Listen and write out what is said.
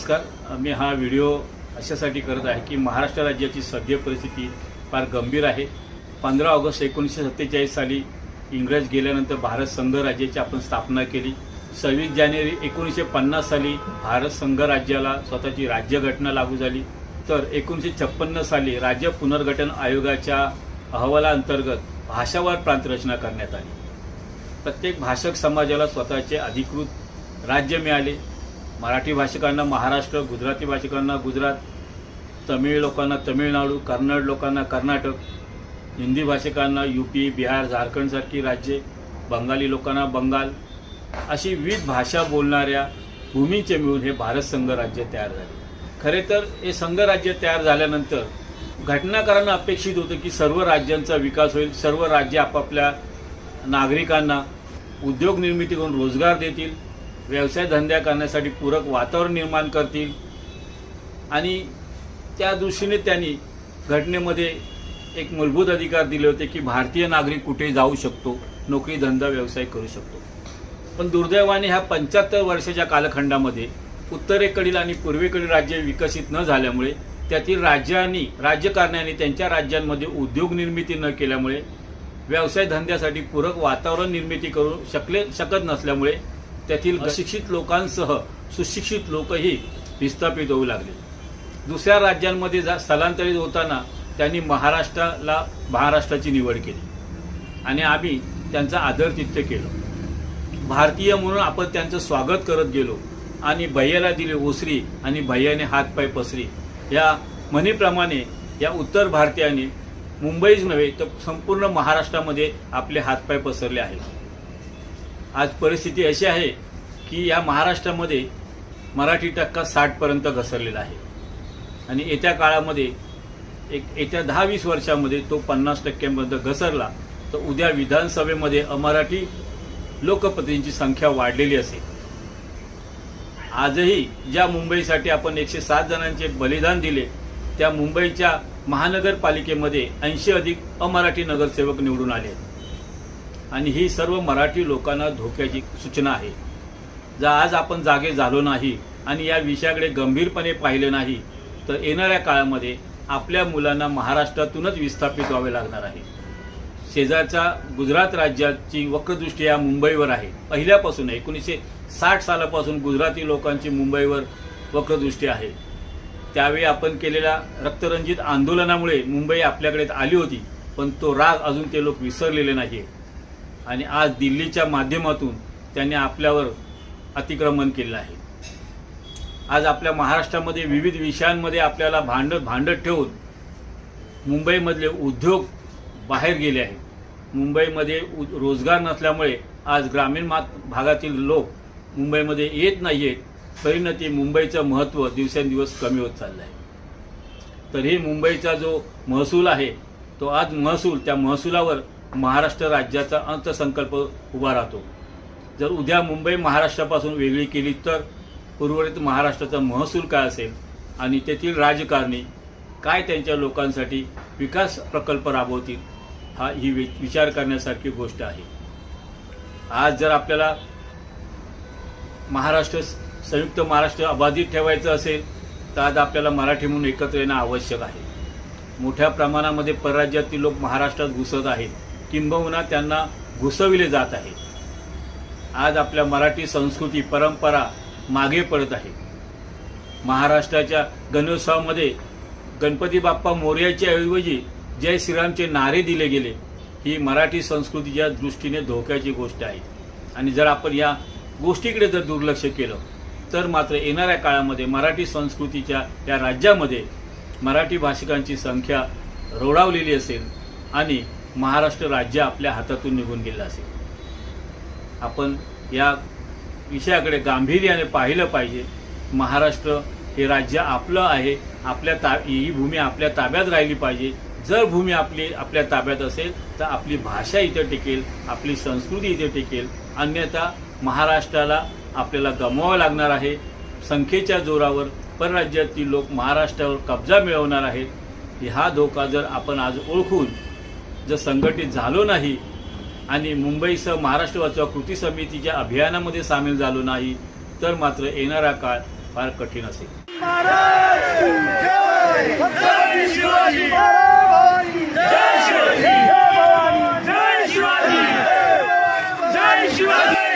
नमस्कार. मी हा व्हिडिओ अशासाठी करत आहे की महाराष्ट्र राज्याची सध्या परिस्थिती फार गंभीर आहे. 15 ऑगस्ट 1947 साली इंग्रज गेल्यानंतर भारत संघ राज्याची आपण स्थापना केली. 26 जानेवारी 1950 साली भारत संघ राज्याला स्वतःची राज्यघटना लागू झाली. तर 1956 साली राज्य पुनर्गठन आयोगाच्या अहवालाअंतर्गत भाषावार प्रांतरचना करण्यात आली. प्रत्येक भाषक समाजाला स्वतःचे अधिकृत राज्य मिळाले. मराठी भाषिकांना महाराष्ट्र, गुजराती भाषिकांना गुजरात, तमिळ लोकांना तमिळनाडू, कन्नड लोकांना कर्नाटक, हिंदी भाषिकांना यूपी, बिहार, झारखंडसारखी राज्ये, बंगाली लोकांना बंगाल, अशी विविध भाषा बोलणाऱ्या भूमींचे मिळून हे भारत संघ राज्य तयार झाले. खरे तर हे संघ राज्य तयार झाल्यानंतर घटनाकारांना अपेक्षित होतं की सर्व राज्यांचा विकास होईल, सर्व राज्य आपापल्या नागरिकांना उद्योग निर्मिती करून रोजगार देतील, व्यवसाय धंद्या करण्यासाठी पूरक वातावरण निर्माण करतील आणि त्या दृष्टीने त्यांनी घटनेमध्ये एक मूलभूत अधिकार दिले होते की भारतीय नागरिक कुठे जाऊ शकतो, नोकरी धंदा व्यवसाय करू शकतो. पण दुर्दैवाने ह्या 75 वर्षाच्या कालखंडामध्ये उत्तरेकडील आणि पूर्वेकडील राज्ये विकसित न झाल्यामुळे त्यातील राज्यांनी राजकारण्यांनी त्यांच्या राज्यांमध्ये उद्योग निर्मिती न केल्यामुळे व्यवसाय धंद्यासाठी पूरक वातावरण निर्मिती करू शकत नसल्यामुळे त्यातील अशिक्षित लोकांसह सुशिक्षित लोकही विस्थापित होऊ लागले. दुसऱ्या राज्यांमध्ये स्थलांतरित होताना त्यांनी महाराष्ट्राची निवड केली आणि आम्ही त्यांचा आदरातिथ्य केलं. भारतीय म्हणून आपण त्यांचं स्वागत करत गेलो आणि भैयाला दिले ओसरी आणि भैयाने हातपाय पसरी या म्हणीप्रमाणे या उत्तर भारतीयांनी मुंबईच नव्हे तर संपूर्ण महाराष्ट्रामध्ये आपले हातपाय पसरले आहेत. आज परिस्थिती अशी आहे की या महाराष्ट्रामध्ये मराठी टक्का 60पर्यंत घसरलेला आहे आणि येत्या काळामध्ये येत्या 10-20 वर्षामध्ये तो 50% घसरला तर उद्या विधानसभेमध्ये अमराठी लोकप्रतिनिधींची संख्या वाढलेली असेल. आजही ज्या मुंबईसाठी आपण 107 जणांचे बलिदान दिले त्या मुंबईच्या महानगरपालिकेमध्ये 80 अधिक अमराठी नगरसेवक निवडून आले आणि ही सर्व मराठी लोकांना धोक्याची सूचना आहे. जर आज आपण जागे झालो नाही आणि या विषयाकडे गंभीरपणे पाहिले नाही तर येणाऱ्या काळामध्ये आपल्या मुलांना महाराष्ट्रातूनच विस्थापित व्हावे लागणार आहे. शेजारच्या गुजरात राज्याची वक्रदृष्टी या मुंबईवर आहे. पहिल्यापासून 1960 सालापासून गुजराती लोकांची मुंबईवर वक्रदृष्टी आहे. त्यावेळी आपण केलेल्या रक्तरंजित आंदोलनामुळे मुंबई आपल्याकडे आली होती, पण तो राग अजून ते लोक विसरलेले नाही आणि आज दिल्लीच्या माध्यमातून त्यांनी आपल्यावर अतिक्रमण केलं आहे. आज आपल्या महाराष्ट्रामध्ये विविध विषयांमध्ये आपल्याला भांडत ठेवून मुंबईमधले उद्योग बाहेर गेले आहेत. मुंबईमध्ये रोजगार नसल्यामुळे आज ग्रामीण भागातील लोक मुंबईमध्ये येत नाही आहेत. परिणती मुंबईचं महत्त्व दिवसेंदिवस कमी होत चाललं आहे. तर ही मुंबईचा जो महसूल आहे तो आज त्या महसुलावर महाराष्ट्र राज्याचा अर्थसंकल्प उभा राहतो. जर उद्या मुंबई महाराष्ट्रापासून वेगळी केली तर उर्वरित महाराष्ट्राचा महसूल काय असेल आणि तेथील राजकारणी काय त्यांच्या लोकांसाठी विकास प्रकल्प राबवतील ही विचार करण्यासारखी गोष्ट आहे. आज जर आपल्याला संयुक्त महाराष्ट्र अबाधित ठेवायचं असेल तर आज आपल्याला मराठी म्हणून एकत्र येणं आवश्यक आहे. मोठ्या प्रमाणामध्ये परराज्यातील लोक महाराष्ट्रात घुसत आहेत, किंबहुना त्यांना घुसविले जात आहे. आज आपल्या मराठी संस्कृती परंपरा मागे पडत आहे. महाराष्ट्राच्या गणोत्सवामध्ये गणपती बाप्पा मोरयाच्या ऐवजी जय श्रीरामचे नारे दिले गेले. ही मराठी संस्कृतीच्या दृष्टीने धोक्याची गोष्ट आहे आणि जर आपण या गोष्टीकडे जर दुर्लक्ष केलं तर मात्र येणाऱ्या काळामध्ये मराठी संस्कृतीच्या या राज्यामध्ये मराठी भाषिकांची संख्या रोडावलेली असेल आणि महाराष्ट्र राज्य आपल्या हातातून निघून गेलं असेल. आपण या विषयाकडे गांभीर्याने पाहिलं पाहिजे. महाराष्ट्र हे राज्य आपलं आहे. ही भूमी आपल्या ताब्यात राहिली पाहिजे. जर भूमी आपल्या ताब्यात असेल तर आपली भाषा इथे टिकेल, आपली संस्कृती इथे टिकेल. अन्यथा महाराष्ट्राला आपल्याला गमवावं लागणार आहे. संख्येच्या जोरावर परराज्यातील लोक महाराष्ट्रावर कब्जा मिळवणार आहेत. हा धोका जर आपण आज ओळखून जर संघटित झालो नाही आणि मुंबईसह महाराष्ट्र वाचवा कृती समितीच्या अभियानामध्ये सामील झालो नाही तर मात्र येणारा काळ फार कठीण असेल. जय शिवाजी.